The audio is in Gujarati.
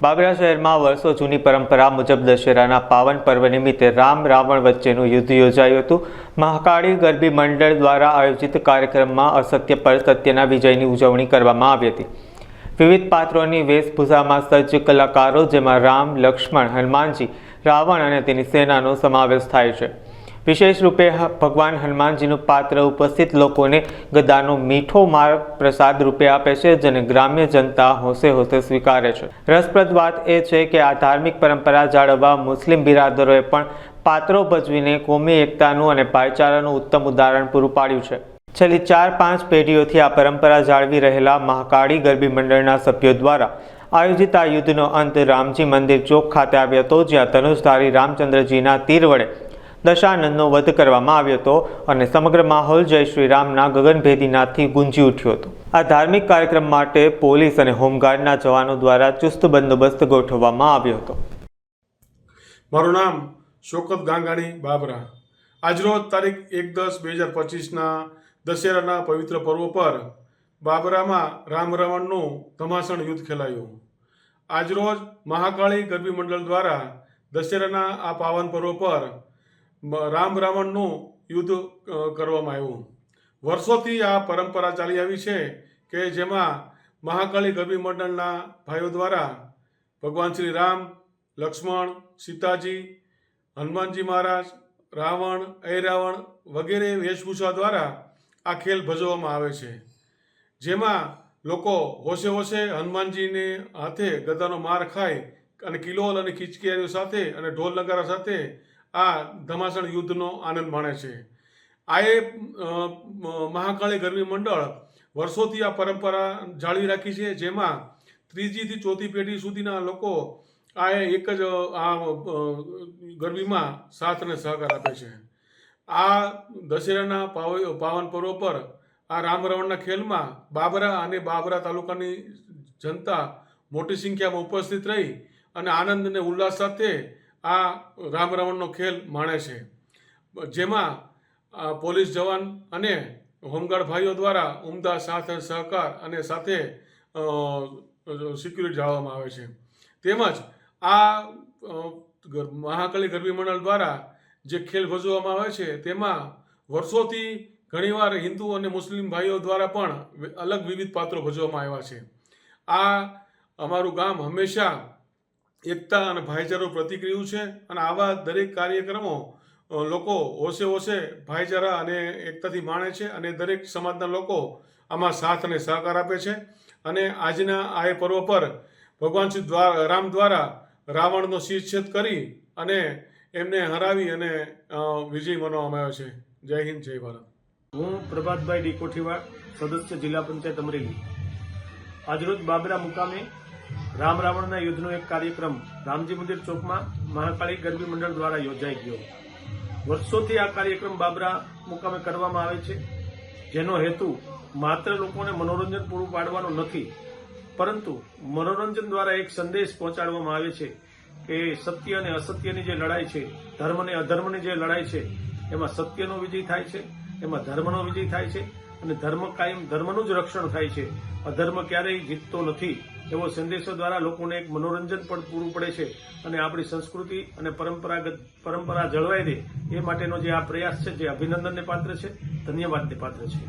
બાબરા શહેરમાં વર્ષો જૂની પરંપરા મુજબ દશેરાના પાવન પર્વ નિમિત્તે રામ રાવણ વચ્ચેનું યુદ્ધ યોજાયું હતું। મહાકાળી ગરબી મંડળ દ્વારા આયોજિત કાર્યક્રમમાં અસત્ય પર સત્યના વિજયની ઉજવણી કરવામાં આવી હતી। વિવિધ પાત્રોની વેશભૂષામાં સજ્જ કલાકારો, જેમાં રામ, લક્ષ્મણ, હનુમાનજી, રાવણ અને તેની સેનાનો સમાવેશ થાય છે। વિશેષ રૂપે ભગવાન હનુમાનજીનું પાત્ર ઉપસ્થિત લોકોને ગદાનો મીઠો માર પ્રસાદ રૂપે આપે છે, જેને ગ્રામ્ય જનતા હોંશે હોંશે સ્વીકારે છે। રસપ્રદ વાત એ છે કે આ ધાર્મિક પરંપરા જાળવવા મુસ્લિમ બિરાદરોએ પણ પાત્રો ભજવીને કોમી એકતાનું અને ભાઈચારાનું ઉત્તમ ઉદાહરણ પૂરું પાડ્યું છે। છેલ્લી 4-5 પેઢીઓથી આ પરંપરા જાળવી રહેલા મહાકાળી ગરબી મંડળના સભ્યો દ્વારા આયોજિત આ યુદ્ધનો અંત રામજી મંદિર ચોક ખાતે આવ્યો હતો, જ્યાં ધનુષધારી રામચંદ્રજીના તીર વડે દશાનંદનો વધ કરવામાં આવ્યો હતો અને સમગ્ર માહોલ જય શ્રી રામના ગગનભેદી નાદથી ગુંજી ઉઠ્યો હતો। આ ધાર્મિક કાર્યક્રમ માટે પોલીસ અને હોમગાર્ડના જવાનો દ્વારા ચુસ્ત બંદોબસ્ત ગોઠવવામાં આવ્યો હતો। મારું નામ શોકત ગાંગાણી બાબરા। આજરોજ તારીખ 1/10/2025ના દશેરાના પવિત્ર પર્વ પર બાબરામાં રામ રાવણનું ધમાસણ યુદ્ધ ખેલાયું। આજરોજ મહાકાળી ગરબી મંડળ દ્વારા દશેરાના આ પાવન પર્વ પર રામ રાવણનું યુદ્ધ કરવામાં આવ્યું। વર્ષોથી આ પરંપરા ચાલી આવી છે કે જેમાં મહાકાળી ગરબી મંડળના ભાઈઓ દ્વારા ભગવાન શ્રી રામ, લક્ષ્મણ, સીતાજી, હનુમાનજી મહારાજ, રાવણ, રાવણ વગેરે વેશભૂષા દ્વારા આ ખેલ ભજવવામાં આવે છે, જેમાં લોકો હોશે હોશે હનુમાનજીને હાથે ગદાનો માર ખાય અને કિલોલ અને ખીચકીયારીઓ સાથે અને ઢોલ નગારા સાથે આ ધમાસણ યુદ્ધનો આનંદ માણે છે। આ મહાકાળી ગરબી મંડળ વર્ષોથી આ પરંપરા જાળવી રાખી છે, જેમાં 3જી થી 4જી પેઢી સુધીના લોકો આ એક જ આ ગરબીમાં સાથ અને સહકાર આપે છે। આ દશેરાના પાવન પર્વ પર આ રામ રાવણના ખેલમાં બાબરા અને બાબરા તાલુકાની જનતા મોટી સંખ્યામાં ઉપસ્થિત રહી અને આનંદ અને ઉલ્લાસ સાથે આ રામ રાવણનો ખેલ માણે છે, જેમાં પોલીસ જવાન અને હોમગાર્ડ ભાઈઓ દ્વારા ઉમદા સાથ સહકાર અને સાથે સિક્યુરિટી જાળવવામાં આવે છે। તેમજ આ મહાકાળી ગરબી મંડળ દ્વારા જે ખેલ ભજવવામાં આવે છે તેમાં વર્ષોથી ઘણીવાર હિન્દુ અને મુસ્લિમ ભાઈઓ દ્વારા પણ અલગ વિવિધ પાત્રો ભજવવામાં આવ્યા છે। આ અમારું ગામ હંમેશા એકતા અને ભાઈચારાનું પ્રતીક રહ્યું છે અને આવા દરેક કાર્યક્રમો લોકો હોશે હોશે ભાઈચારા અને એકતાથી માણે છે અને દરેક સમાજના લોકો આમાં સાથ અને સહકાર આપે છે। અને આજના આ પર્વ પર ભગવાન શ્રી રામ દ્વારા રાવણનો શિરચ્છેદ કરી અને એમને હરાવી અને વિજય મનાવવામાં આવ્યો છે। જય હિન્દ, જય ભારત। હું પ્રભાતભાઈ ડી કોઠીવાડ, સદસ્ય જિલ્લા પંચાયત અમરેલી। આજરોજ બાબરા મુકામે રામ રાવણના યુદ્ધનો એક કાર્યક્રમ રામજી મંદિર ચોકમાં મહાકાળી ગરબી મંડળ દ્વારા યોજાઈ ગયો। વર્ષોથી આ કાર્યક્રમ બાબરા મુકામે કરવામાં આવે છે, જેનો હેતુ માત્ર લોકોને મનોરંજન પૂરું પાડવાનો નથી, પરંતુ મનોરંજન દ્વારા એક સંદેશ પહોંચાડવામાં આવે છે કે સત્ય અને અસત્યની જે લડાઈ છે, ધર્મ અને અધર્મની જે લડાઈ છે, એમાં સત્યનો વિજય થાય છે, એમાં ધર્મનો વિજય થાય છે અને ધર્મ કાયમ ધર્મનું જ રક્ષણ થાય છે। અધર્મ ક્યારેય જીતતો નથી એવો સંદેશો દ્વારા લોકોને એક મનોરંજન પણ પૂરું પડે છે અને આપણી સંસ્કૃતિ અને પરંપરા જળવાઈ રહે એ માટેનો જે આ પ્રયાસ છે, જે અભિનંદનને પાત્ર છે, ધન્યવાદને પાત્ર છે।